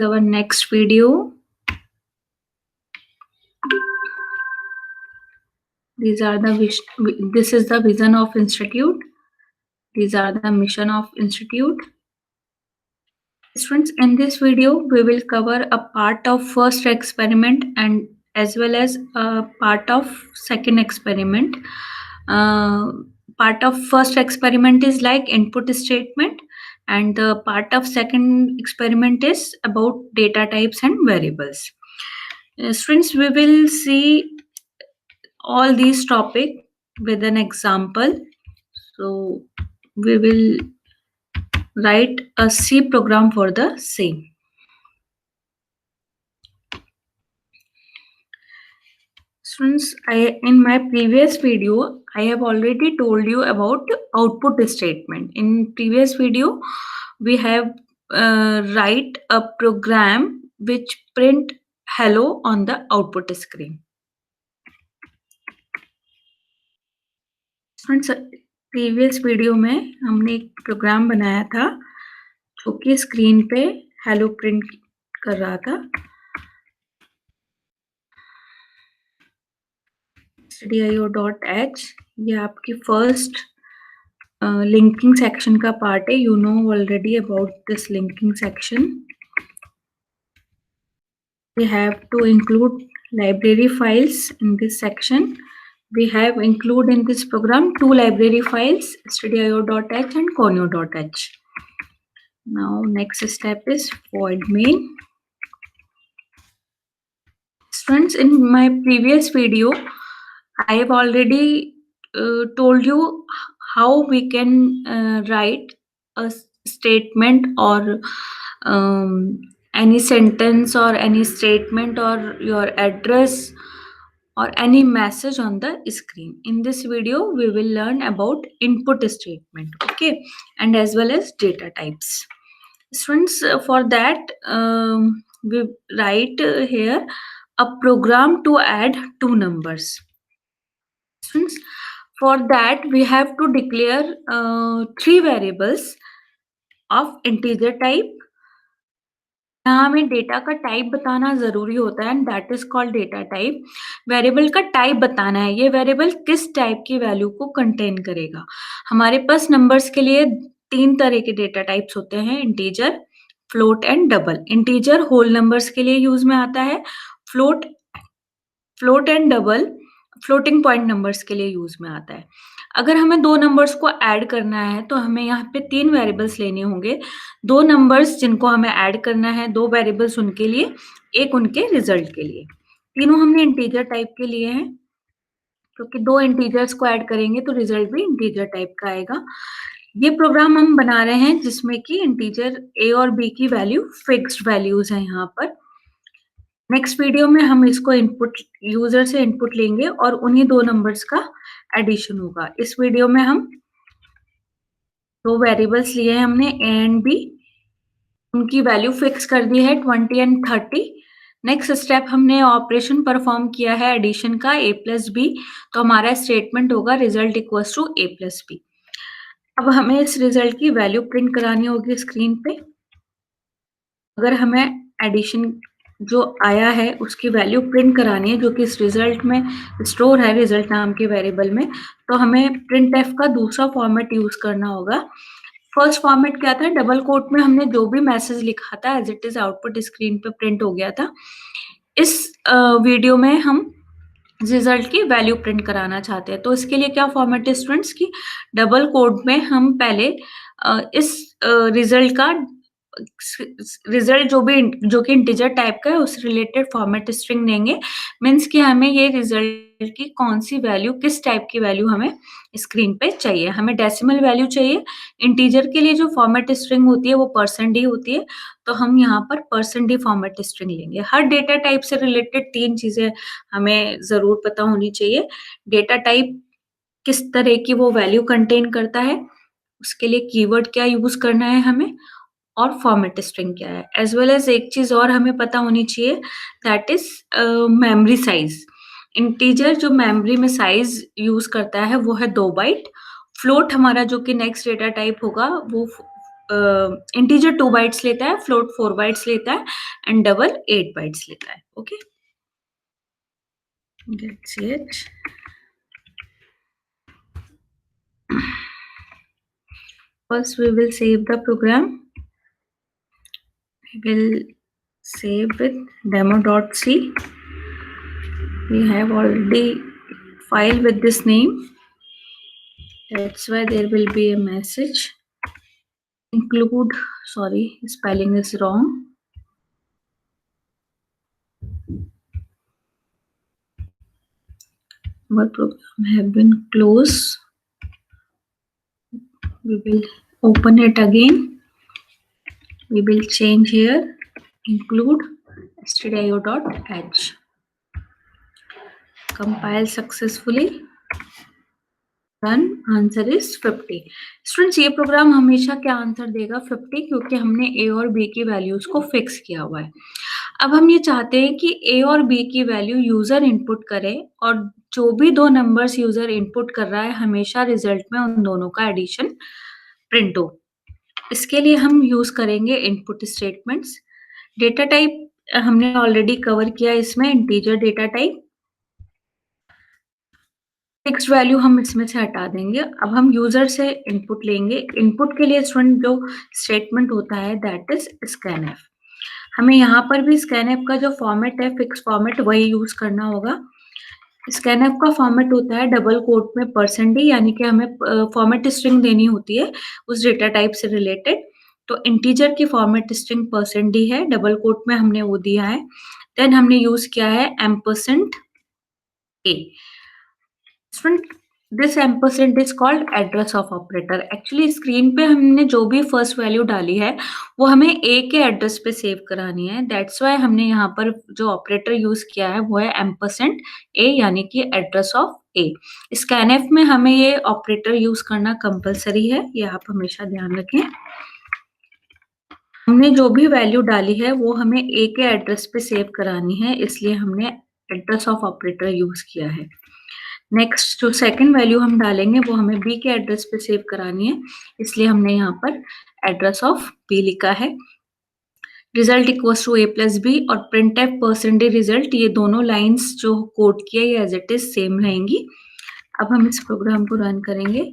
Our next video. This is the vision of institute. These are the mission of institute. Students, in this video we will cover a part of first experiment and as well as a part of second experiment. Part of first experiment is like input statement, and the part of second experiment is about data types and variables. Students, we will see all these topic with an example. So we will write a C program for the same. Students, in my previous video, I have already told you about output statement. In previous video, we have write a program which print hello on the output screen. Students, previous video में हमने एक programme बनाया था जो कि screen पे hello print कर रहा था. stdio.h ये आपकी फर्स्ट लिंकिंग सेक्शन का पार्ट है. You know already about this linking section. We have to include library files in this section. We have include in this program two library files, stdio.h and conio.h. Now next step is void main. Students, in my previous video I have already told you how we can write a statement or any sentence or any statement or your address or any message on the screen. In this video we will learn about input statement, okay, and as well as data types. Students, for that we write here a program to add two numbers. Students, for that we have to declare three variables of integer type. यहाँ हमें data का type बताना जरूरी होता है, and that is called data type. Variable का type बताना है, ये वेरिएबल किस टाइप की वैल्यू को कंटेन करेगा. हमारे पास नंबर्स के लिए तीन तरह के डेटा टाइप्स होते हैं, integer, float and double. Integer whole numbers के लिए यूज में आता है. Float and double floating point numbers के लिए यूज में आता है. अगर हमें दो नंबर्स को ऐड करना है तो हमें यहाँ पे तीन वेरिएबल्स लेने होंगे. दो नंबर्स जिनको हमें ऐड करना है, दो वेरिएबल्स उनके लिए, एक उनके रिजल्ट के लिए. तीनों हमने इंटीजर टाइप के लिए हैं, क्योंकि दो इंटीजर्स को ऐड करेंगे तो रिजल्ट भी इंटीजर टाइप का आएगा. ये प्रोग्राम हम बना रहे हैं जिसमें कि इंटीजर ए और बी की वैल्यू फिक्स्ड वैल्यूज है यहाँ पर. नेक्स्ट वीडियो में हम इसको इनपुट, यूजर से इनपुट लेंगे और उन्हीं दो नंबर्स का एडिशन होगा. इस वीडियो में हम दो वेरिएबल्स लिए हैं हमने, ए एंड बी. उनकी वैल्यू फिक्स कर दी है 20 एंड 30. नेक्स्ट स्टेप हमने ऑपरेशन परफॉर्म किया है एडिशन का, a प्लस बी. तो हमारा स्टेटमेंट होगा result equals to a plus B. अब हमें इस रिजल्ट की वैल्यू प्रिंट करानी होगी स्क्रीन पे. अगर हमें एडिशन जो आया है उसकी वैल्यू प्रिंट करानी है, जो कि इस रिजल्ट में स्टोर है रिजल्ट नाम के वेरिएबल में, तो हमें प्रिंट एफ का दूसरा फॉर्मेट यूज करना होगा. फर्स्ट फॉर्मेट क्या था, डबल कोट में हमने जो भी मैसेज लिखा था as it is output screen पे प्रिंट हो गया था. इस वीडियो में हम रिजल्ट की वैल्यू प्रिंट कराना चाहते हैं. तो इसके लिए क्या फॉर्मेट है स्टूडेंट्स की, डबल कोट में हम पहले इस रिजल्ट का रिजल्ट जो कि इंटीजर टाइप का है उस रिलेटेड फॉर्मेट स्ट्रिंग देंगे. मीन्स कि हमें ये रिजल्ट की कौन सी वैल्यू, किस टाइप की वैल्यू हमें स्क्रीन पे चाहिए. हमें डेसिमल वैल्यू चाहिए. इंटीजर के लिए जो फॉर्मेट स्ट्रिंग होती है वो %d होती है, तो हम यहाँ पर %d फॉर्मेट स्ट्रिंग लेंगे. हर डेटा टाइप से रिलेटेड तीन चीजें हमें जरूर पता होनी चाहिए. डेटा टाइप किस तरह की वो वैल्यू कंटेन करता है, उसके लिए कीवर्ड क्या यूज करना है हमें, और फॉर्मेट स्ट्रिंग क्या है. एज वेल एज एक चीज और हमें पता होनी चाहिए, that is memory size. Integer जो मेमोरी में साइज यूज करता है वो है 2 बाइट. फ्लोट हमारा जो कि नेक्स्ट डेटा टाइप होगा वो इंटीजर 2 बाइट्स लेता है, फ्लोट 4 बाइट्स लेता है एंड डबल 8 बाइट्स लेता है. Okay, that's it. First we will save the program. We will save with demo.c. We have already file with this name. That's why there will be a message. Include, sorry, spelling is wrong. Our program have been closed. We will open it again. We will change here, include stdio.h. Compile successfully. Run. Answer is 50. Students, ये programme हमेशा क्या answer देगा? 50, क्योंकि हमने ए और B की values को fix किया हुआ है. अब हम ये चाहते हैं कि ए और बी की वैल्यू यूजर इनपुट करे और जो भी दो नंबर्स यूजर इनपुट कर रहा है हमेशा रिजल्ट में उन दोनों का एडिशन प्रिंट हो. इसके लिए हम यूज करेंगे इनपुट स्टेटमेंट्स. डेटा टाइप हमने ऑलरेडी कवर किया इसमें, integer data type. Fixed value हम इसमें से हटा देंगे. अब हम यूजर से इनपुट लेंगे. इनपुट के लिए स्टूडेंट जो स्टेटमेंट होता है दैट इज स्कैनएफ. हमें यहाँ पर भी स्कैनएफ का जो फॉर्मेट है, फिक्स फॉर्मेट, वही यूज करना होगा. स्कैनएफ का फॉर्मेट होता है डबल कोट में %d, यानी कि हमें फॉर्मेट स्ट्रिंग देनी होती है उस डेटा टाइप से रिलेटेड. तो इंटीजर की फॉर्मेट स्ट्रिंग %d है, डबल कोट में हमने वो दिया है. देन हमने यूज किया है %a. Student, this ampersand is called address of operator. Actually screen पे हमने जो भी फर्स्ट वैल्यू डाली है वो हमें ए के एड्रेस पे सेव करानी है. दैट्स वाई हमने यहाँ पर जो ऑपरेटर यूज किया है वो है एम्परसेंट ए, यानी कि एड्रेस ऑफ ए. स्कैनएफ में हमें ये ऑपरेटर यूज करना कंपलसरी है, ये आप हमेशा ध्यान रखें. हमने जो भी वैल्यू डाली है वो हमें ए के एड्रेस पे सेव करानी है, इसलिए हमने एड्रेस ऑफ ऑपरेटर यूज किया है. नेक्स्ट जो सेकंड वैल्यू हम डालेंगे वो हमें बी के एड्रेस पे सेव करानी है, इसलिए हमने यहाँ पर एड्रेस ऑफ बी लिखा है. Result equals to A plus B और प्रिंटएफ % रिजल्ट, ये दोनों लाइंस जो कोड किए ये एज इट इज सेम रहेंगी. अब हम इस प्रोग्राम को रन करेंगे.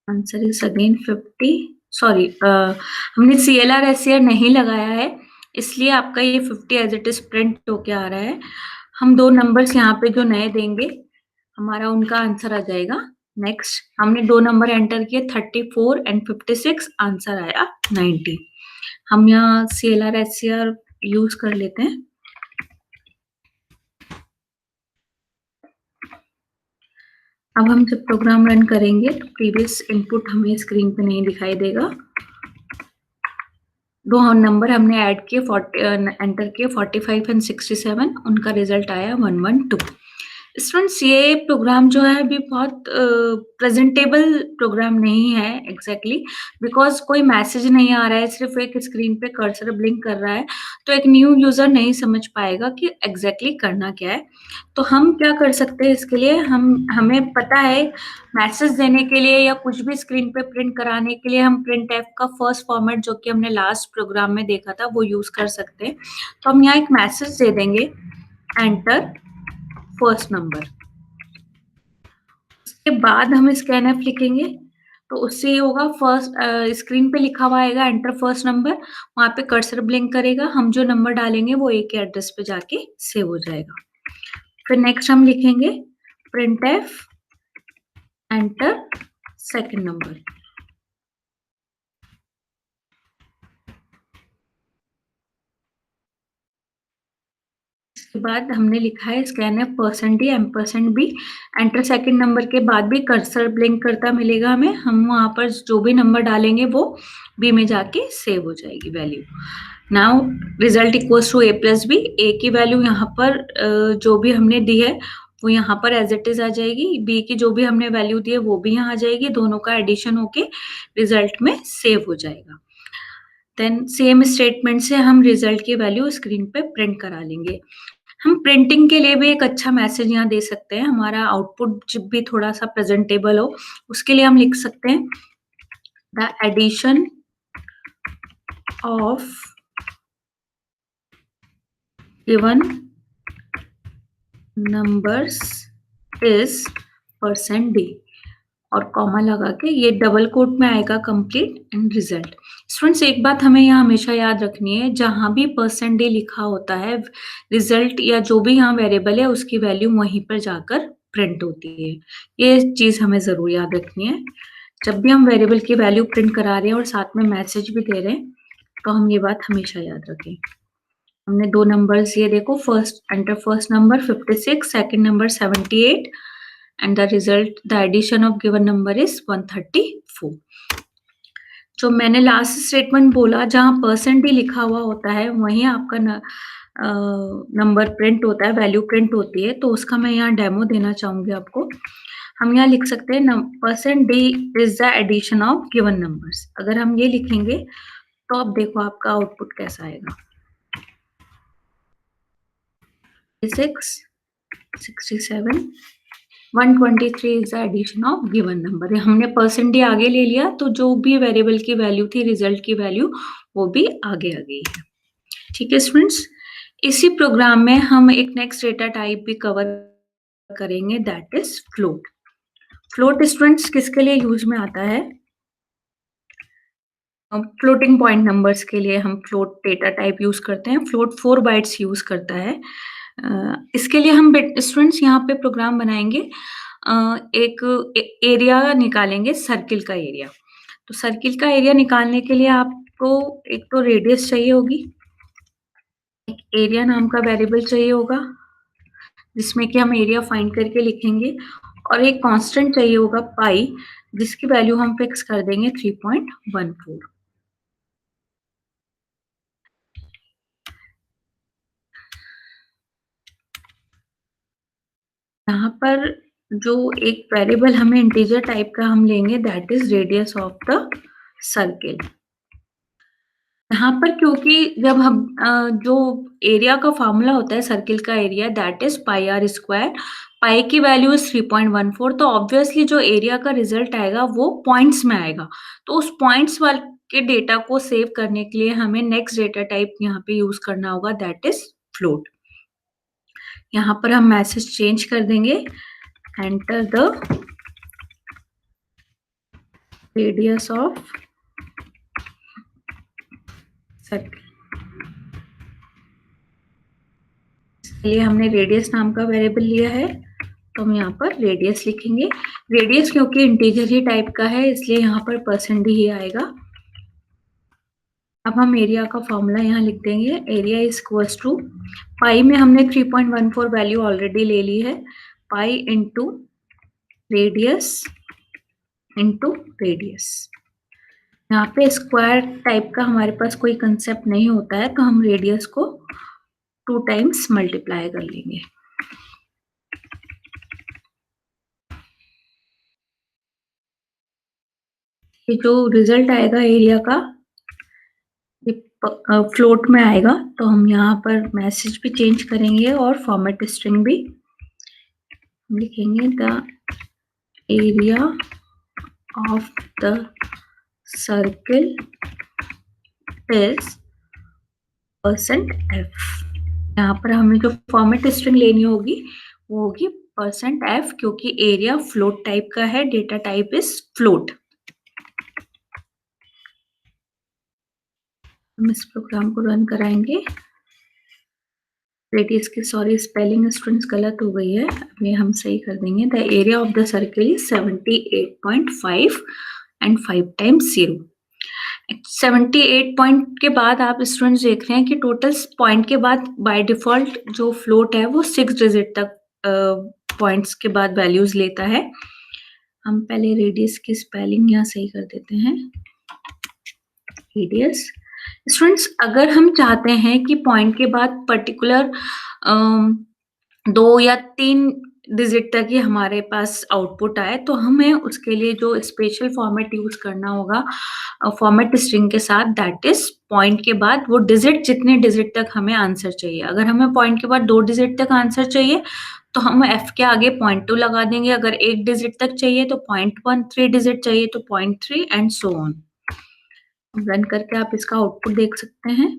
Answer is again 50. सॉरी, हमने CLR SCR नहीं लगाया है, इसलिए आपका ये 50 एज इट इज प्रिंट होके आ रहा है. हम दो नंबर्स यहाँ पे जो नए देंगे हमारा उनका आंसर आ जाएगा. नेक्स्ट हमने दो नंबर एंटर किए 34 एंड 56, आंसर आया 90. हम यहाँ CLR SCR यूज कर लेते हैं. अब हम जब प्रोग्राम रन करेंगे तो प्रीवियस इनपुट हमें स्क्रीन पे नहीं दिखाई देगा. दो नंबर हमने ऐड किए, एंटर किए 45 एंड 67, उनका रिजल्ट आया 112. स्टूडेंट्स, ये प्रोग्राम जो है अभी बहुत प्रेजेंटेबल प्रोग्राम नहीं है एग्जैक्टली, बिकॉज कोई मैसेज नहीं आ रहा है, सिर्फ एक स्क्रीन पे कर्सर ब्लिंक कर रहा है, तो एक न्यू यूजर नहीं समझ पाएगा कि एग्जैक्टली करना क्या है. तो हम क्या कर सकते हैं इसके लिए, हमें पता है मैसेज देने के लिए या कुछ भी स्क्रीन पे प्रिंट कराने के लिए हम प्रिंटएफ का फर्स्ट फॉर्मेट जो कि हमने लास्ट प्रोग्राम में देखा था वो यूज कर सकते हैं. तो हम यहाँ एक मैसेज दे देंगे, एंटर फर्स्ट नंबर. उसके बाद हम स्कैनएफ लिखेंगे, तो उससे ये होगा फर्स्ट, स्क्रीन पे लिखा हुआ आएगा एंटर फर्स्ट नंबर, वहां पे कर्सर ब्लिंक करेगा, हम जो नंबर डालेंगे वो ए के एड्रेस पे जाके सेव हो जाएगा. फिर नेक्स्ट हम लिखेंगे प्रिंटएफ एंटर सेकंड नंबर. इसके बाद हमने लिखा है scanf %d %b, enter second number के बाद भी कर्सर ब्लिंक करता मिलेगा हमें. हम वहां पर जो भी नंबर डालेंगे वो बी में जाके सेव हो जाएगी value. Now result equals to A plus B. A की वैल्यू यहाँ पर जो भी हमने दी है वो यहाँ पर एज इट इज आ जाएगी. बी की जो भी हमने वैल्यू दी है वो भी यहाँ आ जाएगी. दोनों का एडिशन होके रिजल्ट में सेव हो जाएगा. देन सेम स्टेटमेंट से हम रिजल्ट की वैल्यू स्क्रीन पे प्रिंट करा लेंगे. हम प्रिंटिंग के लिए भी एक अच्छा मैसेज यहाँ दे सकते हैं, हमारा आउटपुट जब भी थोड़ा सा प्रेजेंटेबल हो उसके लिए हम लिख सकते हैं the addition of given numbers is %d और कॉमा लगा के ये डबल कोट में आएगा कंप्लीट एंड रिजल्ट। स्टूडेंट्स एक बात हमें यहाँ हमेशा याद रखनी है, जहाँ भी %d लिखा होता है रिजल्ट या जो भी यहाँ वेरिएबल है उसकी वैल्यू वहीं पर जाकर प्रिंट होती है। ये चीज हमें जरूर याद रखनी है। जब भी हम वेरिएबल की वैल्यू प्रिंट करा रहे हैं और साथ में मैसेज भी दे रहे हैं तो हम ये बात हमेशा याद रखें। हमने दो नंबर्स ये देखो, first number 56, second number 78 and the result, the addition of given number is 134। जो मैंने लास्ट स्टेटमेंट बोला जहाँ %d लिखा हुआ होता है वहीं आपका नंबर प्रिंट होता है, वैल्यू प्रिंट होती है, तो उसका मैं यहाँ डेमो देना चाहूंगी आपको। हम यहाँ लिख सकते हैं %d is the addition of given numbers. अगर हम ये लिखेंगे तो अब देखो आपका आउटपुट कैसा आएगा। 6, 67, 123 is the addition of given number. हमने %d आगे ले लिया तो जो भी वेरिएबल की वैल्यू थी, रिजल्ट की वैल्यू, वो भी आगे आ गई है। ठीक है स्टूडेंट्स, इसी प्रोग्राम में हम एक नेक्स्ट डेटा टाइप भी कवर करेंगे, that is float. Float students किसके लिए यूज में आता है? फ्लोटिंग पॉइंट नंबर्स के लिए हम फ्लोट डेटा टाइप यूज करते हैं। फ्लोट 4 बाइट्स यूज करता है। इसके लिए हम स्टूडेंट्स यहाँ पे प्रोग्राम बनाएंगे, एक एरिया निकालेंगे, सर्किल का एरिया। तो सर्किल का एरिया निकालने के लिए आपको एक तो रेडियस चाहिए होगी, एक एरिया नाम का वेरिएबल चाहिए होगा जिसमें कि हम एरिया फाइंड करके लिखेंगे, और एक कांस्टेंट चाहिए होगा पाई, जिसकी वैल्यू हम फिक्स कर देंगे 3.14। यहाँ पर जो एक वेरिएबल हमें इंटीजर टाइप का हम लेंगे, that is radius of the circle. यहाँ पर क्योंकि जब हम जो एरिया का फॉर्मूला होता है सर्किल का एरिया, दैट इज πr², पाई की वैल्यू इज 3.14, तो ऑब्वियसली जो एरिया का रिजल्ट आएगा वो पॉइंट्स में आएगा। तो उस पॉइंट्स वाले के डेटा को सेव करने के लिए हमें नेक्स्ट डेटा टाइप यहाँ पे यूज करना होगा, दैट इज फ्लोट। यहाँ पर हम मैसेज चेंज कर देंगे, enter the radius of circle. इसलिए हमने रेडियस नाम का वेरिएबल लिया है, तो हम यहाँ पर रेडियस लिखेंगे। रेडियस क्योंकि इंटीजर ही टाइप का है इसलिए यहाँ पर %d ही आएगा। अब हम एरिया का फॉर्मूला यहाँ लिख देंगे, एरिया इज इक्वल्स टू, पाई में हमने 3.14 वैल्यू ऑलरेडी ले ली है, pi into radius into radius. यहाँ पे स्क्वायर टाइप का हमारे पास कोई कंसेप्ट नहीं होता है, तो हम रेडियस को 2 टाइम्स मल्टीप्लाई कर लेंगे। ये जो रिजल्ट आएगा एरिया का फ्लोट में आएगा, तो हम यहाँ पर मैसेज भी चेंज करेंगे और फॉर्मेट स्ट्रिंग भी लिखेंगे, the area of the circle is %f। यहाँ पर हमें जो फॉर्मेट स्ट्रिंग लेनी होगी वो होगी %f, क्योंकि एरिया फ्लोट टाइप का है, डेटा टाइप इज फ्लोट। हम इस प्रोग्राम को रन कराएंगे। रेडियस की सॉरी स्पेलिंग स्टूडेंट्स गलत हो गई है, अभी हम सही कर देंगे। The area of the circle is 78.5 and 5 times 0। 78 point के बाद आप स्टूडेंट्स देख रहे हैं कि टोटल पॉइंट के बाद बाय डिफॉल्ट जो फ्लोट है वो 6 डिजिट तक पॉइंट्स के बाद वैल्यूज लेता है। हम पहले रेडियस की स्पेलिंग यहाँ सही कर देते हैं, रेडियस। स्टूडेंट्स अगर हम चाहते हैं कि पॉइंट के बाद पर्टिकुलर 2 या 3 डिजिट तक ही हमारे पास आउटपुट आए, तो हमें उसके लिए जो स्पेशल फॉर्मेट यूज करना होगा फॉर्मेट स्ट्रिंग के साथ, दैट इज पॉइंट के बाद वो डिजिट, जितने डिजिट तक हमें आंसर चाहिए। अगर हमें पॉइंट के बाद 2 डिजिट तक आंसर चाहिए तो हम f के आगे 0.2 लगा देंगे। अगर 8 डिजिट तक चाहिए तो 0.1, 3 डिजिट चाहिए तो 0.3 एंड सो ऑन। रन करके आप इसका आउटपुट देख सकते हैं।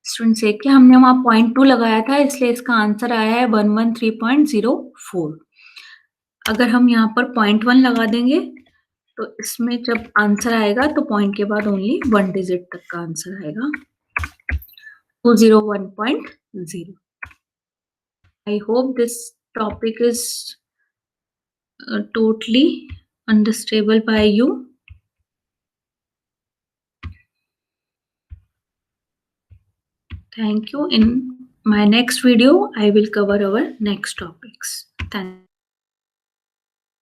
स्टूडेंट्स देखिए हमने वहाँ 0.2 लगाया था, इसलिए इसका आंसर आया है 113.04। अगर हम यहाँ पर 0.1 लगा देंगे तो इसमें जब आंसर आएगा तो पॉइंट के बाद ओनली 1 डिजिट तक का आंसर आएगा, 201.0। I hope this topic is totally understandable by you. Thank you. In my next video, I will cover our next topics. Thank you.